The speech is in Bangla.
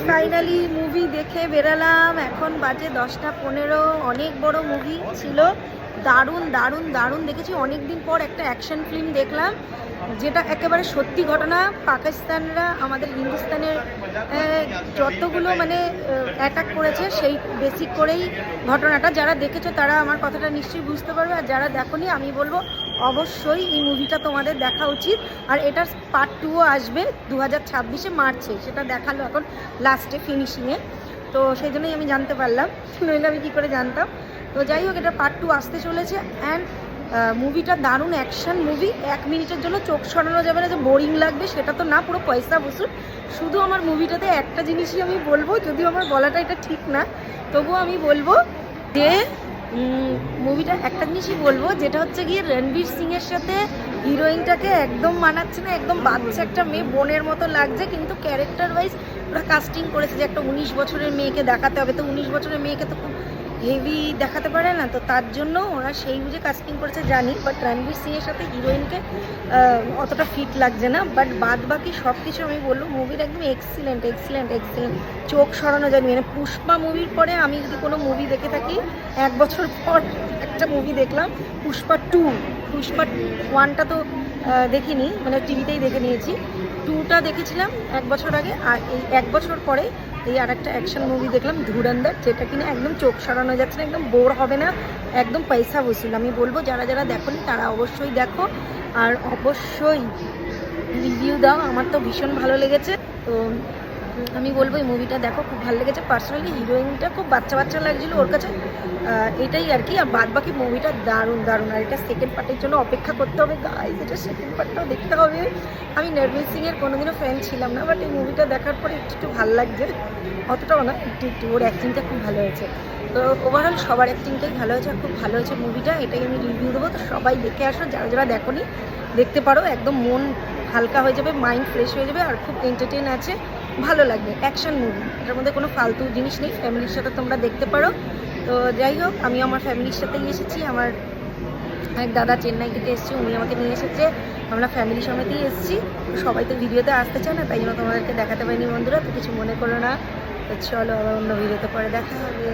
ফাইনালি মুভি দেখে বেরালাম। এখন বাজে 10টা 15। অনেক বড় মুভি ছিল, দারুণ দারুণ দারুণ দেখেছি। অনেক দিন পর একটা অ্যাকশন ফিল্ম দেখলাম, যেটা একেবারে সত্যি ঘটনা। পাকিস্তানরা আমাদের হিন্দুস্তানের যতগুলো মানে অ্যাটাক করেছে সেই বেসিক করেই ঘটনাটা। যারা দেখেছো তারা আমার কথাটা নিশ্চয়ই বুঝতে পারবে, আর যারা দেখোনি আমি বলবো অবশ্যই এই মুভিটা তোমাদের দেখা উচিত। আর এটার পার্ট 2ও আসবে 2026 মার্চে, সেটা দেখালো এখন লাস্টে ফিনিশিংয়ে। তো সেই জন্যই আমি জানতে পারলাম, নইলে আমি কী করে জানতাম। তো যাই হোক, এটা পার্ট 2 আসতে চলেছে। অ্যান্ড মুভিটা দারুণ অ্যাকশন মুভি। 1 মিনিটের জন্য চোখ সরানো যাবে না যে বোরিং লাগবে, সেটা তো না, পুরো পয়সা বসুন। শুধু আমার মুভিটাতে একটা জিনিসই আমি বলবো, যদিও আমার বলাটা এটা ঠিক না, তবুও আমি বলবো যে মুভিটা একটা জিনিসই বলবো, যেটা হচ্ছে গিয়ে রণবীর সিংয়ের সাথে হিরোইনটাকে একদম মানাচ্ছে না। একদম বাচ্চা একটা মেয়ে, বোনের মতো লাগছে, কিন্তু ক্যারেক্টার ওয়াইজ ওরা কাস্টিং করেছে যে একটা 19 বছরের মেয়েকে দেখাতে হবে। তো 19 বছরের মেয়েকে তো খুব হেভি দেখাতে পারে না, তো তার জন্য ওরা সেই বুঝে কাস্টিং করেছে জানি। বাট রণবীর সিংয়ের সাথে হিরোইনকে অতটা ফিট লাগছে না। বাট বাদ বাকি সব কিছু আমি বলবো মুভির একদম এক্সিলেন্ট এক্সিলেন্ট এক্সিলেন্ট। চোখ সরানো যায়নি। মানে পুষ্পা মুভির পরে আমি যদি কোনো মুভি দেখে থাকি, 1 বছর পর একটা মুভি দেখলাম পুষ্পা 2। পুষ্পা 1টা তো দেখিনি, মানে টিভিতেই দেখে নিয়েছি। 2টা দেখেছিলাম 1 বছর আগে, আর এই 1 বছর পরে এই আর একটা অ্যাকশন মুভি দেখলাম ধুরন্ধর, যেটা কিনা একদম চোখ সরানো যাচ্ছে না, একদম বোর হবে না, একদম পয়সা বসুল। আমি বলবো যারা যারা দেখোনি তারা অবশ্যই দেখো, আর অবশ্যই রিভিউ দাও। আমার তো ভীষণ ভালো লেগেছে। তো আমি বলবো এই মুভিটা দেখো, খুব ভালো লেগেছে। পার্সোনালি হিরোইনটা খুব বাচ্চা বাচ্চা লাগছিলো ওর কাছে, এটাই আর কি। আর বাদ বাকি মুভিটা দারুণ দারুণ। আর এটা সেকেন্ড পার্টের জন্য অপেক্ষা করতে হবে গাইস, এটা সেকেন্ড পার্টটাও দেখতে হবে। আমি রণবীর সিংয়ের কোনোদিনও ফ্যান ছিলাম না, বাট এই মুভিটা দেখার পরে একটু ভালো লাগছে, অতটাও না, একটু একটু। ওর অ্যাক্টিংটা খুব ভালো হয়েছে। তো ওভারঅল সবার অ্যাক্টিংটাই ভালো হয়েছে, খুব ভালো হয়েছে মুভিটা। এটাই আমি রিভিউ দেবো। তো সবাই দেখে আসো, যারা যারা দেখোনি দেখতে পারো। একদম মন হালকা হয়ে যাবে, মাইন্ড ফ্রেশ হয়ে যাবে, আর খুব এন্টারটেইন আছে, ভালো লাগবে। অ্যাকশন মুভি, এটার মধ্যে কোনো ফালতু জিনিস নেই। ফ্যামিলির সাথে তোমরা দেখতে পারো। তো যাই হোক, আমি আমার ফ্যামিলির সাথেই এসেছি। আমার এক দাদা চেন্নাই থেকে এসেছি, উনি আমাকে নিয়ে এসেছে। আমরা ফ্যামিলি সমেতেই এসেছি। সবাই তো ভিডিওতে আসতে চায় না, তাই জন্য তোমাদেরকে দেখাতে পারিনি বন্ধুরা, তো কিছু মনে করো না। তো চলো, আবার অন্য ভিডিওতে পরে দেখা হবে।